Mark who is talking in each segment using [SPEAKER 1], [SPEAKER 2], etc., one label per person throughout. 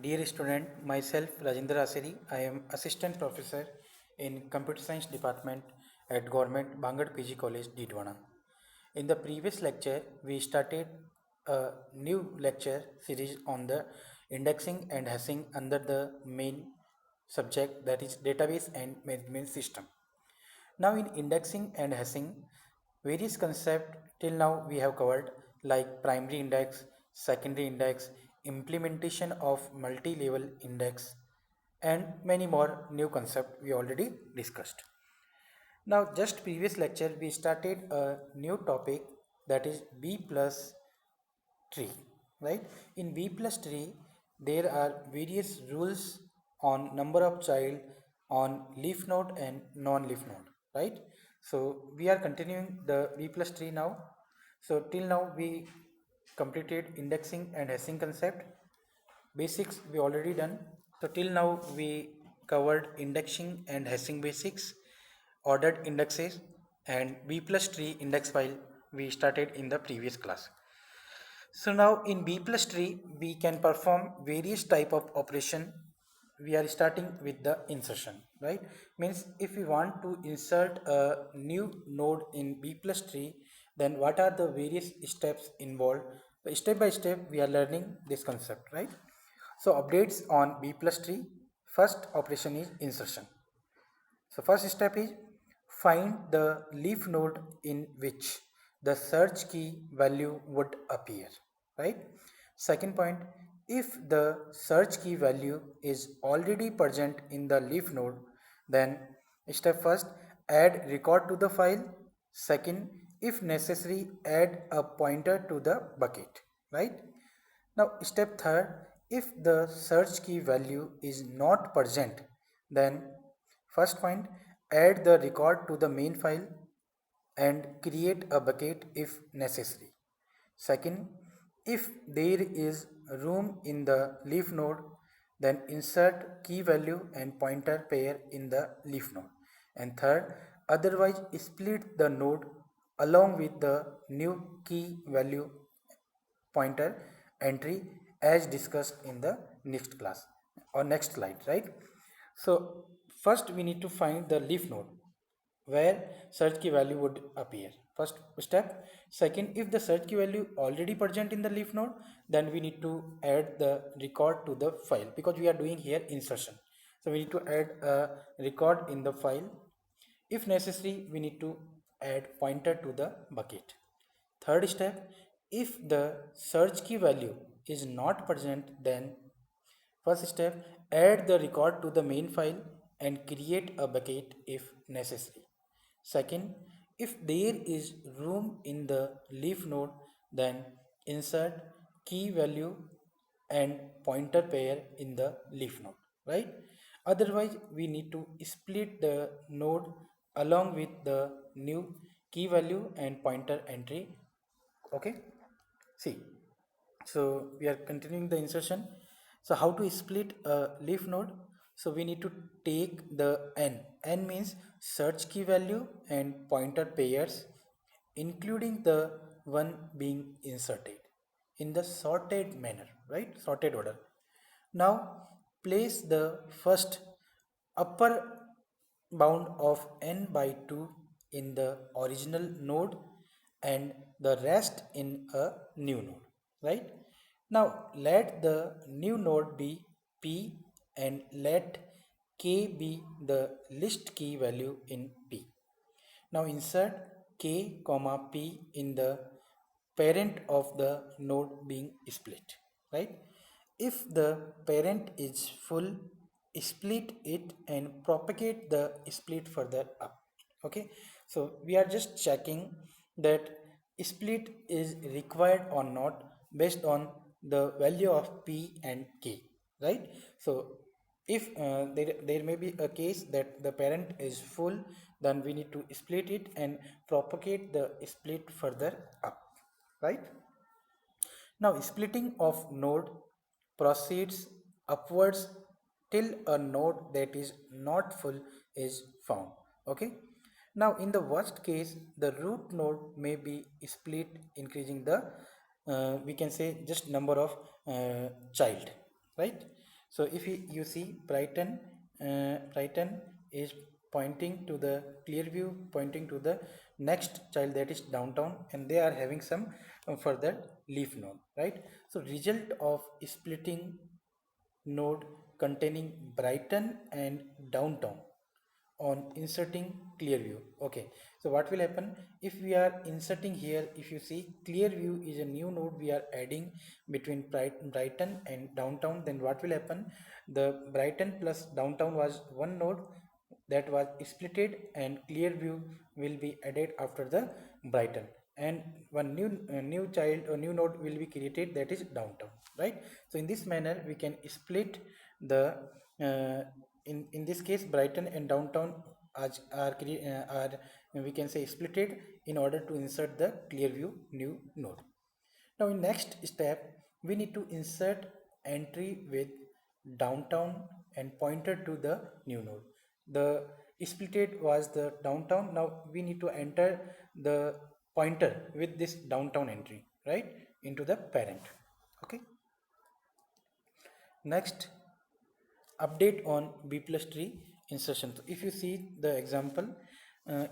[SPEAKER 1] Dear student, myself Rajendra Aseri, I am assistant professor in computer science department at Government Bangad PG College, Didwana. In the previous lecture, we started a new lecture series on the indexing and hashing under the main subject, that is database and management system. Now in indexing and hashing, various concepts till now we have covered like primary index, secondary index, implementation of multi-level index, and many more new concepts we already discussed. Now just previous lecture we started a new topic, that is B plus tree, right? In B plus tree there are various rules on number of child, on leaf node and non-leaf node, right? So we are continuing the B plus tree now. So till now we completed indexing and hashing concept. Basics we already done. So till now we covered indexing and hashing basics, ordered indexes, and B plus tree index file we started in the previous class. So now in B plus tree, we can perform various type of operation. We are starting with the insertion, right? Means if we want to insert a new node in B plus tree, then what are the various steps involved? Step by step, we are learning this concept, right? So updates on B plus tree. First operation is insertion. So first step is find the leaf node in which the search key value would appear, right? Second point, if the search key value is already present in the leaf node, then step first, add record to the file. Second, if necessary, add a pointer to the bucket, right? Now step third, if the search key value is not present, then first point, add the record to the main file and create a bucket if necessary. Second, if there is room in the leaf node, then insert key value and pointer pair in the leaf node. And third, otherwise split the node along with the new key value pointer entry as discussed in the next class or next slide, right? So first we need to find the leaf node where search key value would appear, first step. Second, if the search key value already present in the leaf node, then we need to add the record to the file, because we are doing here insertion. So we need to add a record in the file. If necessary, we need to add pointer to the bucket. Third step, if the search key value is not present, then first step, add the record to the main file and create a bucket if necessary. Second, if there is room in the leaf node, then insert key value and pointer pair in the leaf node, right? Otherwise, we need to split the node along with the new key value and pointer entry. Okay, see, so we are continuing the insertion. So how to split a leaf node? So we need to take the n means search key value and pointer pairs, including the one being inserted in the sorted manner, right? Sorted order. Now place the first upper bound of n by 2 in the original node and the rest in a new node, right? Now let the new node be p and let k be the list key value in p. Now insert k comma p in the parent of the node being split, right? If the parent is full, split it and propagate the split further up. Okay, so we are just checking that split is required or not based on the value of p and k, right? So if there may be a case that the parent is full, then we need to split it and propagate the split further up, right? Now splitting of node proceeds upwards till a node that is not full is found. Okay, now in the worst case the root node may be split, increasing the we can say just number of child, right? So if you see Brighton is pointing to the clear view, pointing to the next child, that is downtown, and they are having some further leaf node, right? So result of splitting node containing Brighton and downtown on inserting clear view. Okay, so what will happen if we are inserting here? If you see, clear view is a new node we are adding between Brighton and downtown. Then what will happen? The Brighton plus downtown was one node that was splitted, and clear view will be added after the Brighton, and one new child or new node will be created, that is downtown, right? So in this manner we can split the uh, in this case Brighton and downtown are we can say splitted in order to insert the clear view new node. Now in next step we need to insert entry with downtown and pointer to the new node. The splitted was the downtown. Now we need to enter the pointer with this downtown entry, right, into the parent. Okay. Next, update on B plus tree insertion. So if you see the example,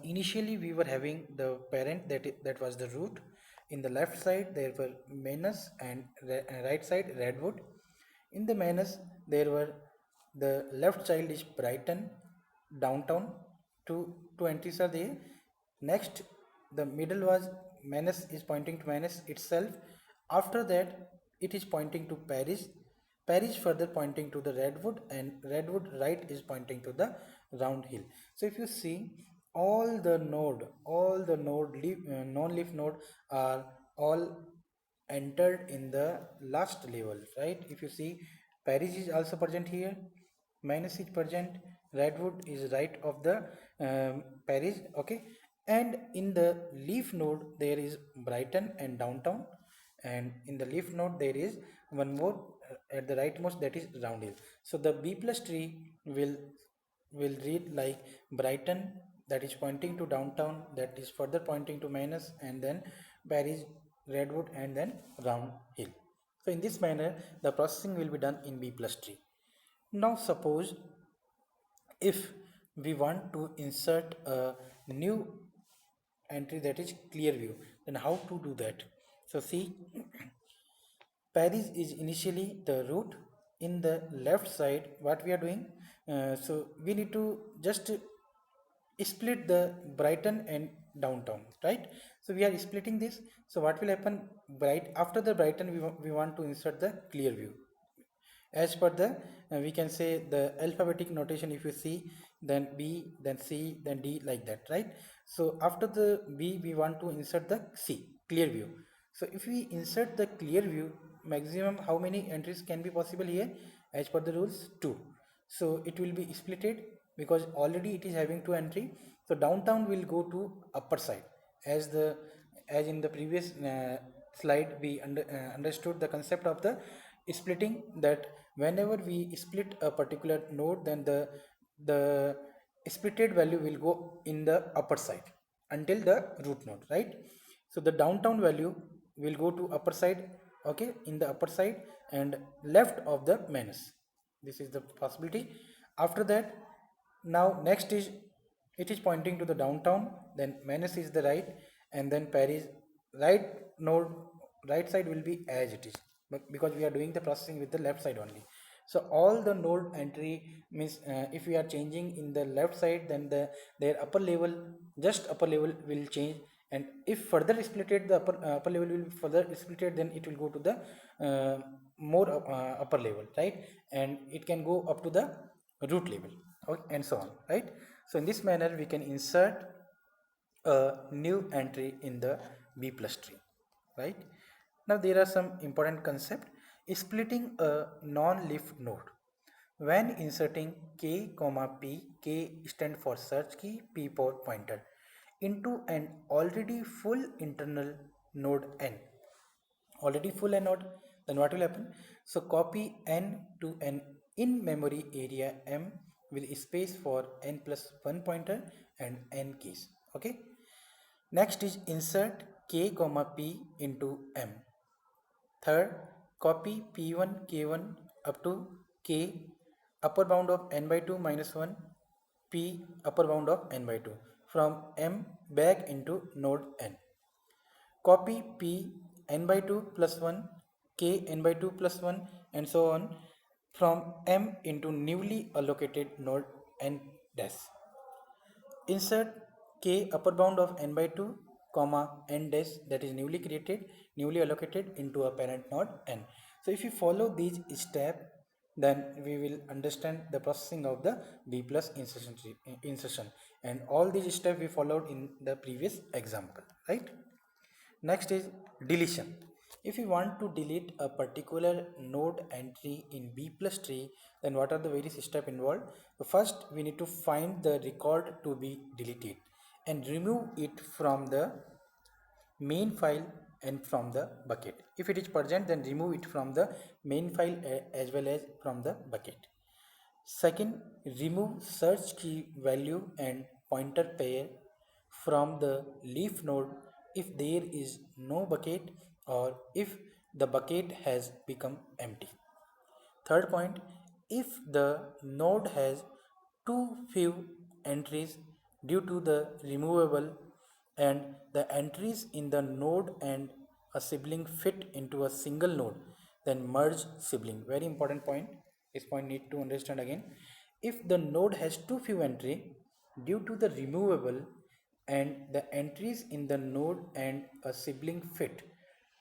[SPEAKER 1] initially we were having the parent, that was the root. In the left side there were Manus, and right side Redwood. In the Manus there were, the left child is Brighton, downtown, two entries are there. Next, the middle was Manus is pointing to Manus itself. After that it is pointing to Paris. Paris further pointing to the Redwood, and Redwood right is pointing to the Round Hill. So if you see, all the node non-leaf node are all entered in the last level, right? If you see, Paris is also present here, Minus is present, Redwood is right of the Paris, okay, and in the leaf node there is Brighton and downtown, and in the leaf node there is one more at the rightmost, that is Round Hill. So the B plus tree will read like Brighton, that is pointing to downtown, that is further pointing to Manus, and then Paris, Redwood, and then Round Hill. So in this manner the processing will be done in B plus tree. Now suppose if we want to insert a new entry, that is clear view, then how to do that? So see, Paris is initially the root. In the left side what we are doing, so we need to just split the Brighton and downtown, right? So we are splitting this. So what will happen, after the Brighton we want to insert the clear view as per the we can say the alphabetic notation. If you see, then B, then C, then D, like that, right? So after the B we want to insert the C, clear view. So if we insert the clear view, maximum how many entries can be possible here? As per the rules, 2. So it will be splitted because already it is having 2 entry. So downtown will go to upper side, as in the previous slide we understood the concept of the splitting, that whenever we split a particular node, then the splitted value will go in the upper side until the root node, right? So the downtown value will go to upper side, okay, in the upper side and left of the Manus. This is the possibility. After that, now next is, it is pointing to the downtown, then Manus is the right, and then Paris, right node, right side will be as it is, but because we are doing the processing with the left side only. So all the node entry means, if we are changing in the left side, then their upper level, just upper level will change, and if further splitted, the upper level will be further splitted, then it will go to the more upper level, right? And it can go up to the root level, okay, and so on, right? So in this manner we can insert a new entry in the B plus tree, right? Now there are some important concept. Splitting a non-leaf node. When inserting k comma p, k stand for search key, p for pointer, into an already full internal node n, already full n node, then what will happen? So copy n to an in-memory area m with space for n plus 1 pointer and n keys, okay? Next is insert k comma p into m. Third, copy p1 k1 up to k upper bound of n by 2 minus 1 p upper bound of n by 2 from m back into node n. Copy p n by 2 plus 1 k n by 2 plus 1 and so on from m into newly allocated node n dash. Insert k upper bound of n by 2 comma n dash that is newly allocated into a parent node n. So if you follow these steps, then we will understand the processing of the B plus insertion, and all these steps we followed in the previous example, right? Next is deletion. If you want to delete a particular node entry in B plus tree, then what are the various steps involved? So first, we need to find the record to be deleted and remove it from the main file and from the bucket. If it is present, then remove it from the main file as well as from the bucket. Second, remove search key value and pointer pair from the leaf node if there is no bucket or if the bucket has become empty. Third point, if the node has too few entries due to the removable and the entries in the node and a sibling fit into a single node, then merge sibling. Very important point. This point need to understand again. If the node has too few entry due to the removable and the entries in the node and a sibling fit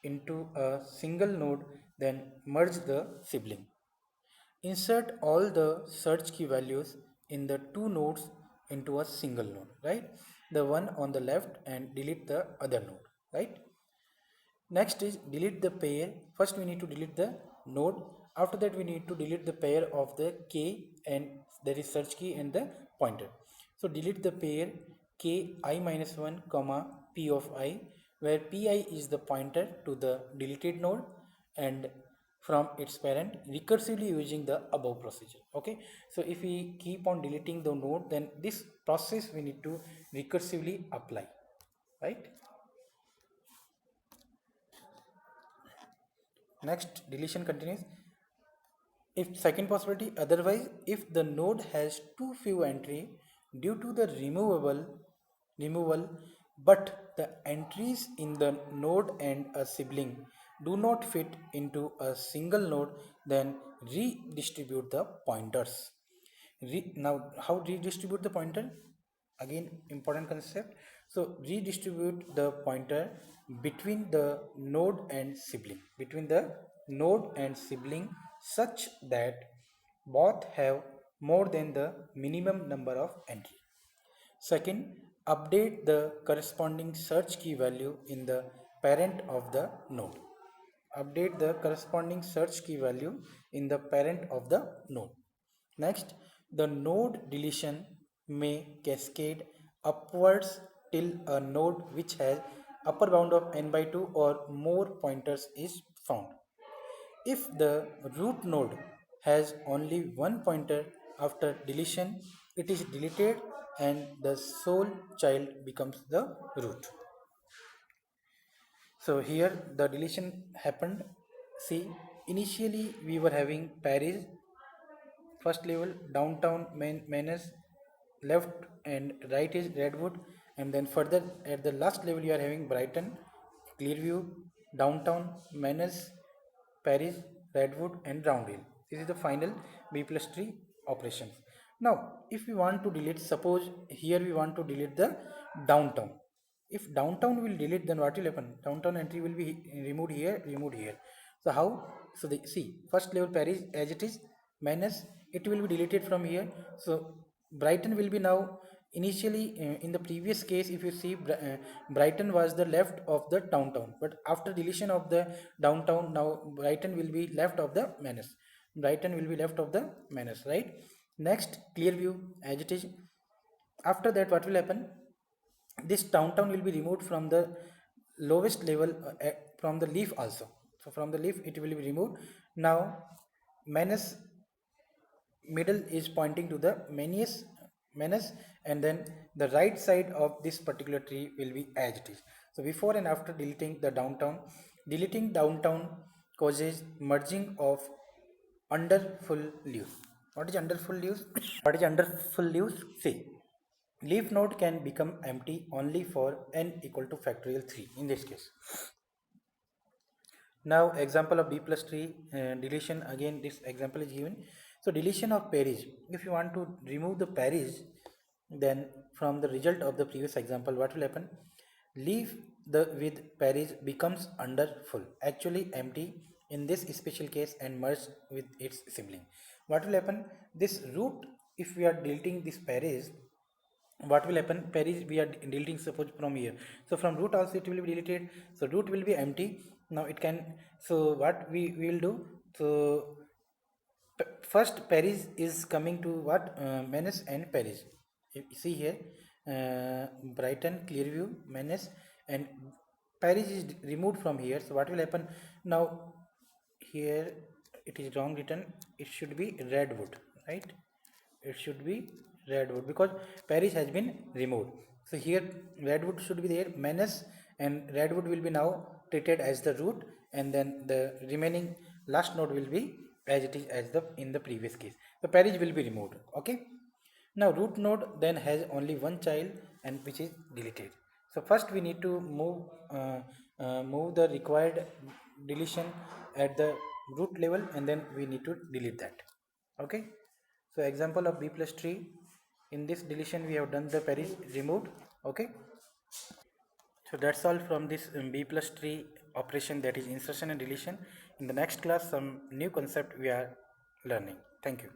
[SPEAKER 1] into a single node, then merge the sibling. Insert all the search key values in the two nodes into a single node, right? The one on the left, and delete the other node, right? Next is delete the pair. First we need to delete the node. After that we need to delete the pair of the k, and that is search key and the pointer. So delete the pair ki minus 1 comma p of I, where pi is the pointer to the deleted node and from its parent recursively using the above procedure. Okay, so if we keep on deleting the node, then this process we need to recursively apply, right? Next, deletion continues. If second possibility, otherwise, if the node has too few entry due to the removal, but the entries in the node and a sibling do not fit into a single node, then redistribute the pointers. Now, how redistribute the pointer? Again, important concept. So redistribute the pointer between the node and sibling such that both have more than the minimum number of entry. Second, update the corresponding search key value in the parent of the node. Update the corresponding search key value in the parent of the node. Next, the node deletion may cascade upwards till a node which has upper bound of n by 2 or more pointers is found. If the root node has only one pointer after deletion, it is deleted and the sole child becomes the root. So here the deletion happened. See, initially we were having Paris, first level, downtown Menace, left and right is Redwood, and then further at the last level you are having Brighton, Clearview, downtown Menace, Paris, Redwood, and Roundhill. This is the final B plus tree operations. Now, if we want to delete, suppose here we want to delete the downtown. If downtown will delete, then what will happen? Downtown entry will be removed here, removed here. So how? So the see first level Paris as it is, minus it will be deleted from here. So Brighton will be now initially in the previous case, if you see Brighton was the left of the downtown, but after deletion of the downtown, now Brighton will be left of the menace. Brighton will be left of the menace, right? Next, Clearview as it is. After that, what will happen? This downtown will be removed from the lowest level from the leaf also. So from the leaf it will be removed. Now menace middle is pointing to the menace, and then the right side of this particular tree will be as it is. So before and after deleting the downtown, deleting downtown causes merging of under full leaves. What is under full leaves? What is under full leaves? See, leaf node can become empty only for n equal to factorial 3 in this case. Now example of b plus 3 deletion, again this example is given. So deletion of pairs, if you want to remove the pairs, then from the result of the previous example what will happen? Leaf the with pairs becomes under full, actually empty in this special case, and merge with its sibling. What will happen? This root, if we are deleting this pairs, what will happen? Pairs we are deleting, suppose from here, so from root also it will be deleted, so root will be empty. Now it can, so what we will do, so first pairs is coming to what, menace and pairs. You see here, Brighton, Clearview, menace, and pairs is removed from here. So what will happen now? Here it is wrong written, it should be redwood, right? It should be redwood because parish has been removed. So here redwood should be there, menace, and redwood will be now treated as the root, and then the remaining last node will be as it is as the in the previous case. The parish will be removed. Okay. Now root node then has only one child, and which is deleted. So first we need to move the required deletion at the root level, and then we need to delete that. Okay. So example of b plus 3, in this deletion we have done the pairs removed. Okay. So that's all from this b plus 3 operation, that is insertion and deletion. In the next class some new concept we are learning. Thank you.